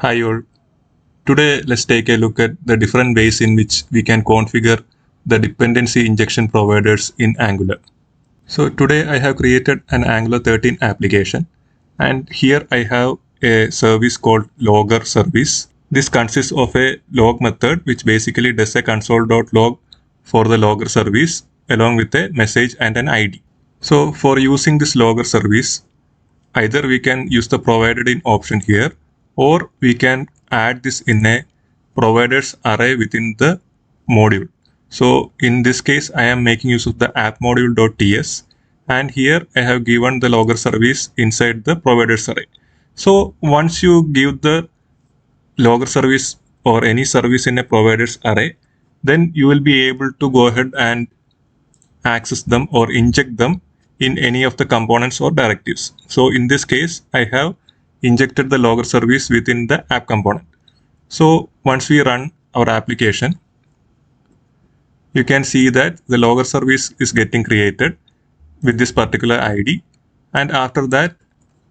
Hi all. Today let's take a look at the different ways in which we can configure the dependency injection providers in Angular. So today I have created an Angular 13 application and here I have a service called logger service. This consists of a log method which basically does a console.log for the logger service along with a message and an ID. So for using this logger service, either we can use the provided in option here or we can add this in a providers array within the module. So in this case I am making use of the app module.ts and here I have given the logger service inside the providers array. So once you give the logger service or any service in a providers array, then you will be able to go ahead and access them or inject them in any of the components or directives. So in this case, I have injected the logger service within the app component. So once we run our application, you can see that the logger service is getting created with this particular ID. And after that,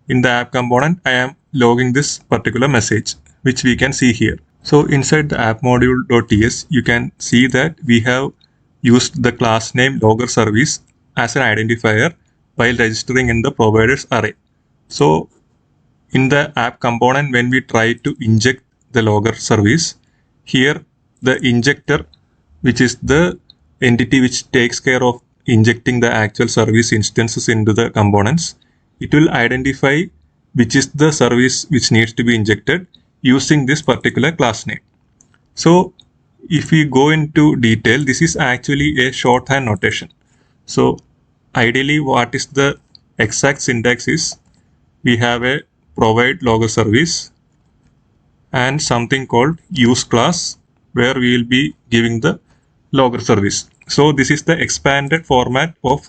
in the app component, I am logging this particular message, which we can see here. So inside the app module.ts, you can see that we have used the class name logger service as an identifier while registering in the providers array. So in the app component, when we try to inject the logger service, here the injector, which is the entity which takes care of injecting the actual service instances into the components, it will identify which is the service which needs to be injected using this particular class name. So if we go into detail, this is actually a shorthand notation. So ideally what is the exact syntax is, we have a provide logger service and something called use class where we will be giving the logger service. So this is the expanded format of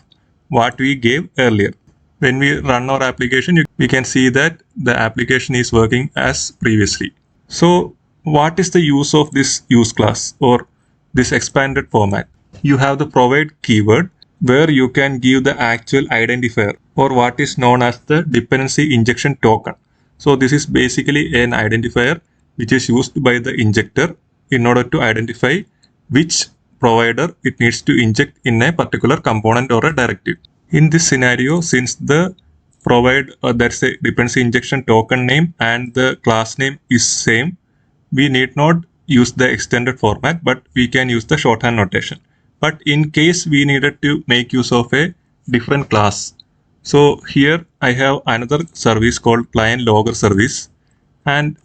what we gave earlier. When we run our application, we can see that the application is working as previously. So what is the use of this use class or this expanded format? You have the provide keyword where you can give the actual identifier or what is known as the dependency injection token. So this is basically an identifier which is used by the injector in order to identify which provider it needs to inject in a particular component or a directive. In this scenario, since the provide that's a dependency injection token name and the class name is same, we need not use the extended format, but we can use the shorthand notation. But in case we needed to make use of a different class, so here I have another service called client logger service, and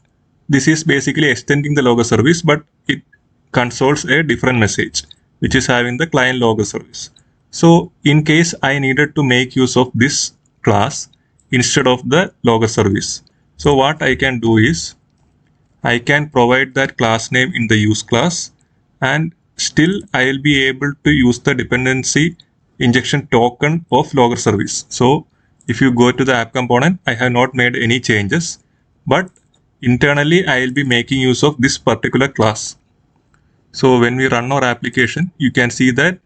this is basically extending the logger service, but it consoles a different message which is having the client logger service. So in case I needed to make use of this class instead of the logger service, so what I can do is I can provide that class name in the use class and still I'll be able to use the dependency injection token of logger service. So if you go to the app component, I have not made any changes, but internally I'll be making use of this particular class. So when we run our application, you can see that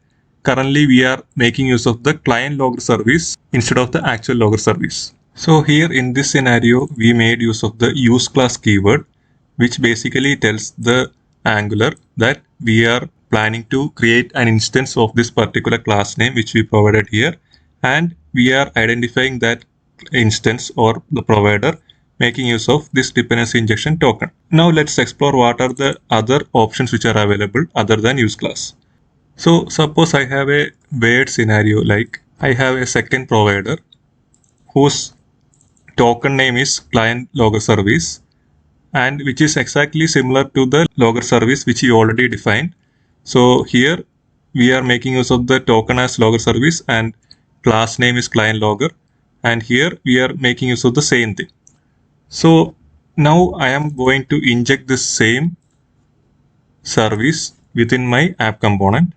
currently we are making use of the client logger service instead of the actual logger service. So here in this scenario, we made use of the use class keyword, which basically tells the Angular that we are planning to create an instance of this particular class name, which we provided here. And we are identifying that instance or the provider making use of this dependency injection token. Now let's explore what are the other options which are available other than use class. So suppose I have a weird scenario like I have a second provider whose token name is client logger service and which is exactly similar to the logger service which you already defined. So here we are making use of the token as logger service and class name is client logger, and here we are making use of the same thing. So now I am going to inject this same service within my app component.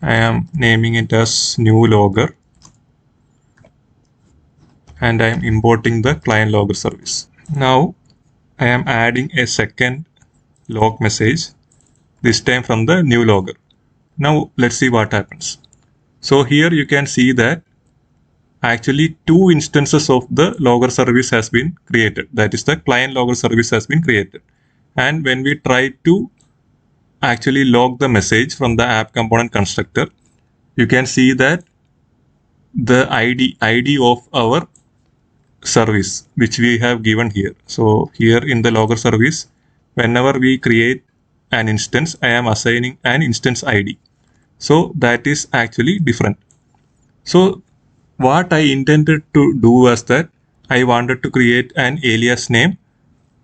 I am naming it as new logger and I am importing the client logger service. Now I am adding a second log message, this time from the new logger. Now let's see what happens. So here you can see that actually two instances of the logger service has been created. That is, the client logger service has been created. And when we try to actually log the message from the app component constructor, you can see that the ID of our service which we have given here. So here in the logger service, whenever we create an instance, I am assigning an instance ID. So that is actually different. So what I intended to do was that I wanted to create an alias name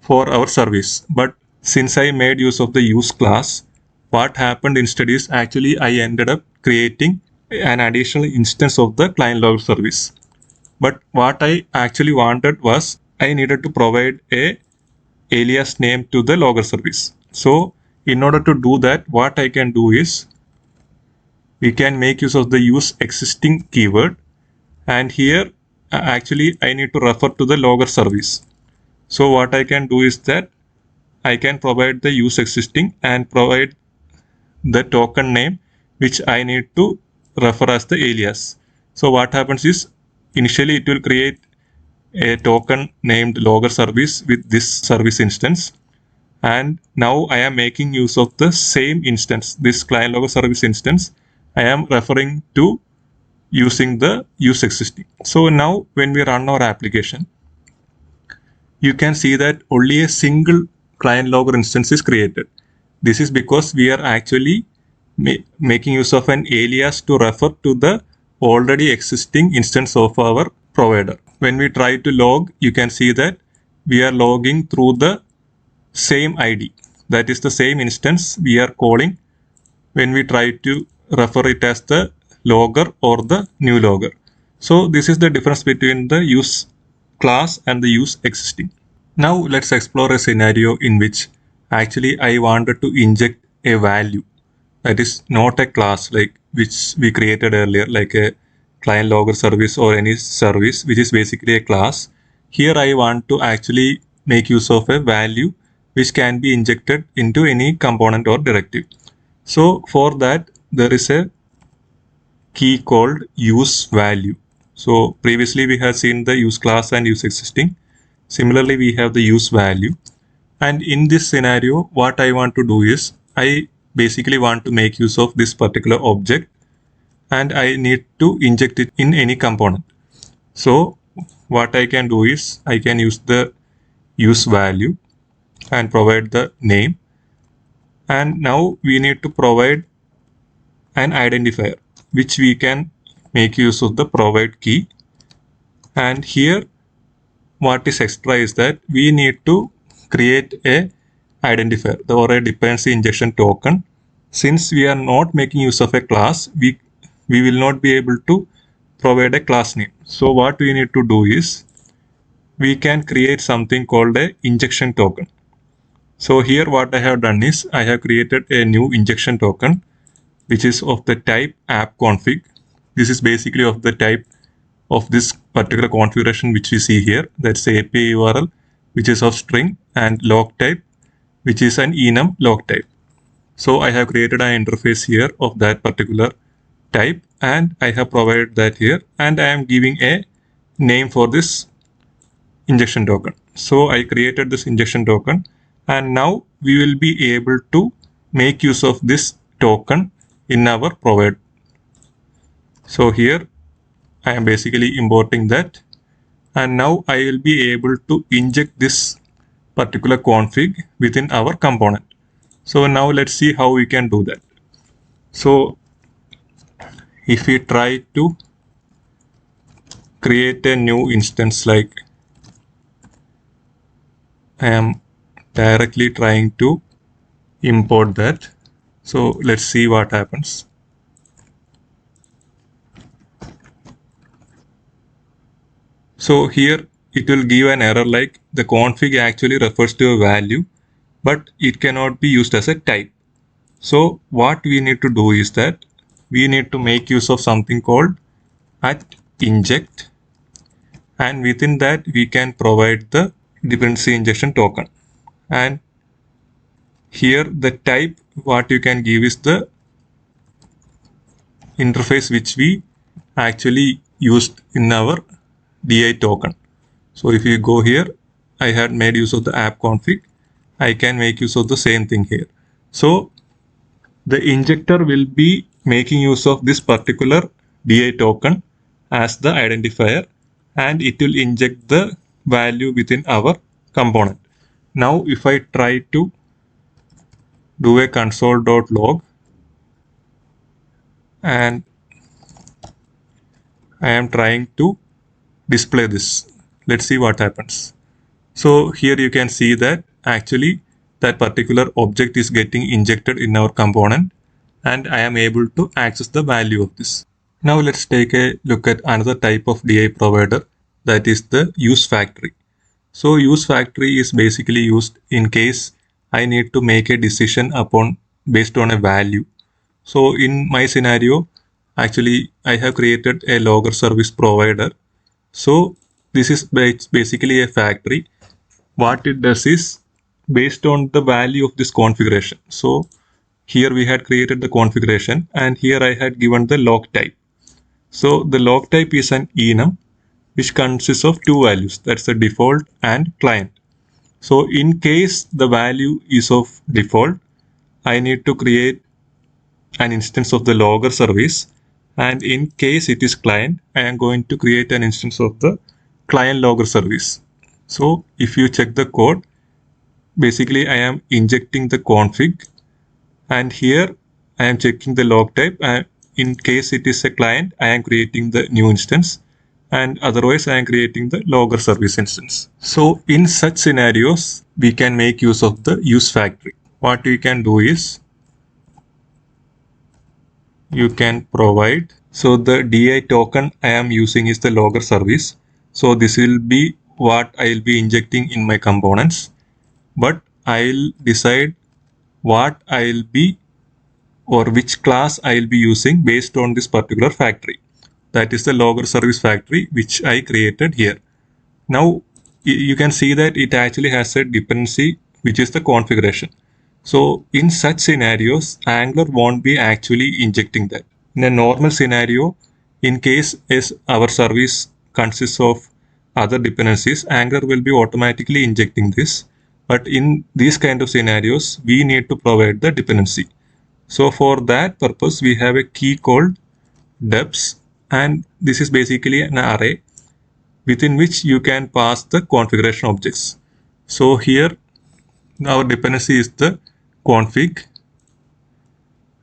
for our service. But since I made use of the use class, what happened instead is actually I ended up creating an additional instance of the client logger service. But what I actually wanted was I needed to provide a alias name to the logger service. So in order to do that, what I can do is we can make use of the use existing keyword, and here actually I need to refer to the logger service. So what I can do is that I can provide the use existing and provide the token name which I need to refer as the alias. So what happens is initially it will create a token named logger service with this service instance, and now I am making use of the same instance, this client logger service instance. I am referring to using the use existing. So now when we run our application, you can see that only a single client logger instance is created. This is because we are actually making use of an alias to refer to the already existing instance of our provider. When we try to log, you can see that we are logging through the same ID. That is the same instance we are calling when we try to refer it as the logger or the new logger. So this is the difference between the use class and the use existing. Now let's explore a scenario in which actually I wanted to inject a value that is not a class like which we created earlier, like a client logger service or any service which is basically a class. Here I want to actually make use of a value which can be injected into any component or directive. So for that there is a key called use value. So previously we have seen the use class and use existing. Similarly, we have the use value. And in this scenario, what I want to do is I basically want to make use of this particular object and I need to inject it in any component. So what I can do is I can use the use value and provide the name. And now we need to provide an identifier which we can make use of the provide key. And here what is extra is that we need to create a identifier or a dependency injection token. Since we are not making use of a class, we will not be able to provide a class name. So what we need to do is we can create something called a injection token. So here what I have done is I have created a new injection token which is of the type app config. This is basically of the type of this particular configuration which we see here. That's the API URL which is of string and log type which is an enum log type. So I have created an interface here of that particular type and I have provided that here, and I am giving a name for this injection token. So I created this injection token and now we will be able to make use of this token in our provide. So here I am basically importing that, and now I will be able to inject this particular config within our component. So now let's see how we can do that. So if we try to create a new instance, like I am directly trying to import that. So let's see what happens. So here it will give an error like the config actually refers to a value, but it cannot be used as a type. So what we need to do is that we need to make use of something called @inject, and within that we can provide the dependency injection token. And here the type what you can give is the interface which we actually used in our DI token. So if you go here, I had made use of the app config. I can make use of the same thing here. So the injector will be making use of this particular DI token as the identifier, and it will inject the value within our component. Now if I try to do a console.log and I am trying to display this, let's see what happens. So here you can see that actually that particular object is getting injected in our component, and I am able to access the value of this. Now let's take a look at another type of DI provider, that is the use factory. So use factory is basically used in case I need to make a decision based on a value. So in my scenario, actually I have created a logger service provider. So this is basically a factory. What it does is based on the value of this configuration. So here we had created the configuration, and here I had given the log type. So the log type is an enum which consists of two values, that's the default and client. So in case the value is of default, I need to create an instance of the logger service, and in case it is client, I am going to create an instance of the client logger service. So if you check the code, basically I am injecting the config, and here I am checking the log type, and in case it is a client, I am creating the new instance, and otherwise I am creating the logger service instance. So in such scenarios, we can make use of the use factory. What we can do is, you can provide, so the DI token I am using is the logger service. So this will be what I will be injecting in my components, but I'll decide what I'll be or which class I'll be using based on this particular factory. That is the logger service factory which I created here. Now you can see that it actually has a dependency which is the configuration. So in such scenarios, Angular won't be actually injecting that. In a normal scenario, in case our service consists of other dependencies, Angular will be automatically injecting this. But in these kind of scenarios, we need to provide the dependency. So for that purpose, we have a key called depths, and this is basically an array within which you can pass the configuration objects. So here our dependency is the config,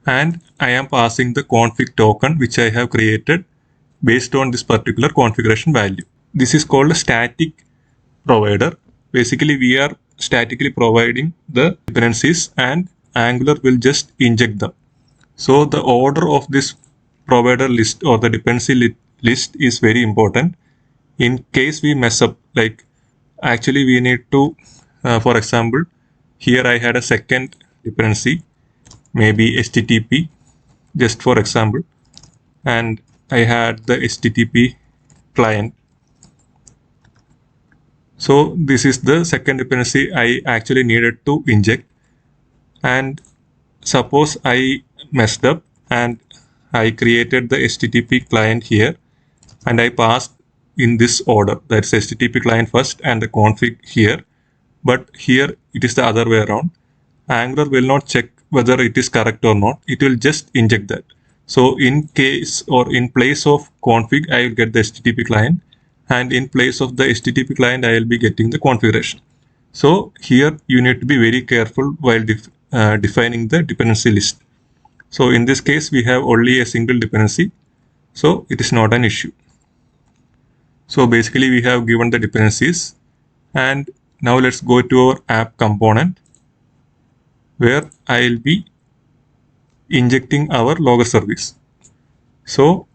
and I am passing the config token which I have created based on this particular configuration value. This is called a static provider. Basically we are statically providing the dependencies, and Angular will just inject them. So the order of this provider list or the dependency list is very important. In case we mess up, like actually we need to, for example, here I had a second dependency, maybe HTTP, just for example, and I had the HTTP client. So this is the second dependency I actually needed to inject, and suppose I messed up and I created the HTTP client here, and I passed in this order, that's HTTP client first and the config here, but here it is the other way around. Angular will not check whether it is correct or not, it will just inject that. So in case or in place of config, I will get the HTTP client, and in place of the HTTP client, I will be getting the configuration. So here you need to be very careful while defining the dependency list. So in this case, we have only a single dependency, so it is not an issue. So basically we have given the dependencies, and now let's go to our app component where I'll be injecting our logger service. So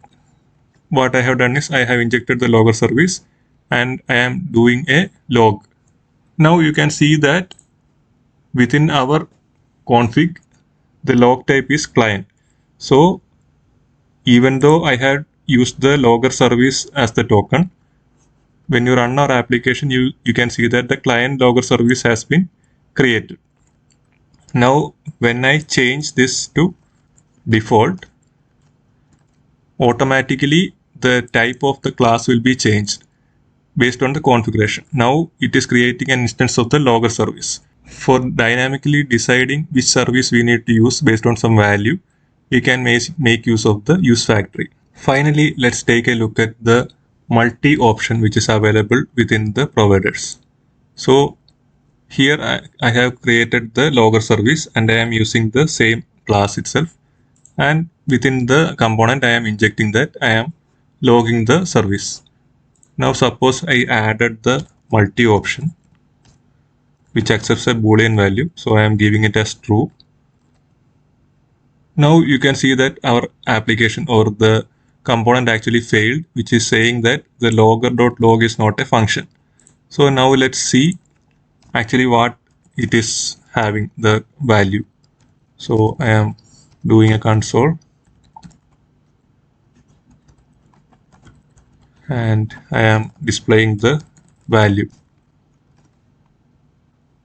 what I have done is I have injected the logger service, and I am doing a log. Now you can see that within our config, the log type is client. So even though I had used the logger service as the token, when you run our application, you can see that the client logger service has been created. Now when I change this to default, automatically the type of the class will be changed based on the configuration. Now it is creating an instance of the logger service. For dynamically deciding which service we need to use based on some value, we can make use of the use factory. Finally, let's take a look at the multi option which is available within the providers. So here I have created the logger service and I am using the same class itself, and within the component I am injecting that I am logging the service. Now suppose I added the multi option which accepts a boolean value, so I am giving it as true. Now you can see that our application or the component actually failed, which is saying that the logger.log is not a function. So now let's see actually what it is having the value. So I am doing a console and I am displaying the value.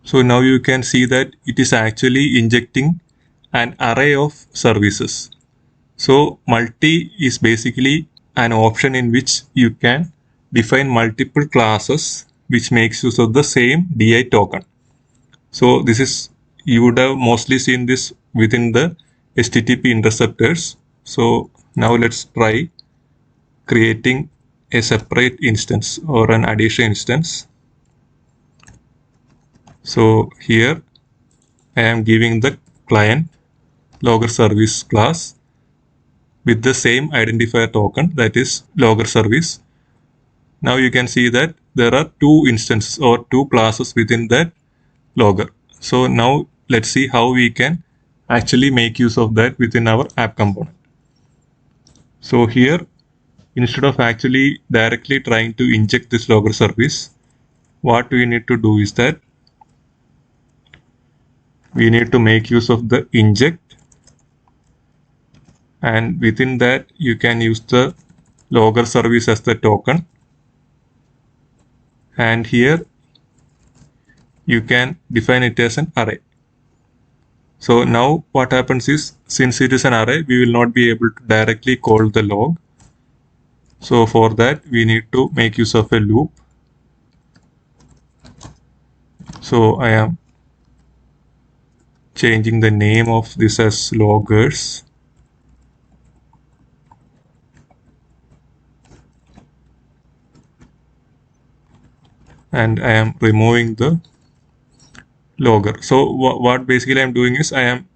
So now you can see that it is actually injecting an array of services. So multi is basically an option in which you can define multiple classes which makes use of the same DI token. So this is, you would have mostly seen this within the HTTP interceptors. So now let's try creating a separate instance or an addition instance. So here I am giving the client logger service class with the same identifier token, that is logger service. Now you can see that there are two instances or two classes within that logger. So now let's see how we can actually make use of that within our app component. So here, instead of actually directly trying to inject this logger service, what we need to do is that we need to make use of the inject, and within that you can use the logger service as the token, and here you can define it as an array. So now what happens is, since it is an array, we will not be able to directly call the log. So for that we need to make use of a loop. So I am changing the name of this as loggers. And I am removing the logger. So what basically I am doing is I am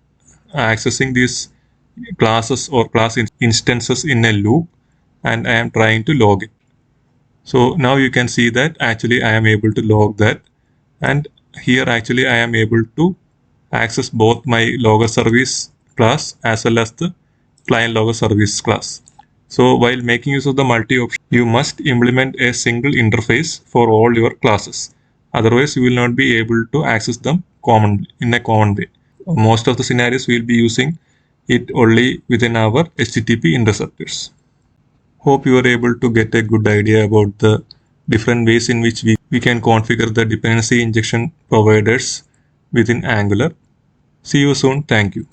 accessing these classes or class instances in a loop, and I am trying to log it. So now you can see that actually I am able to log that, and here actually I am able to access both my logger service class as well as the client logger service class. So while making use of the multi-option, you must implement a single interface for all your classes. Otherwise, you will not be able to access them in a common way. Most of the scenarios we will be using it only within our HTTP interceptors. Hope you are able to get a good idea about the different ways in which we can configure the dependency injection providers within Angular. See you soon. Thank you.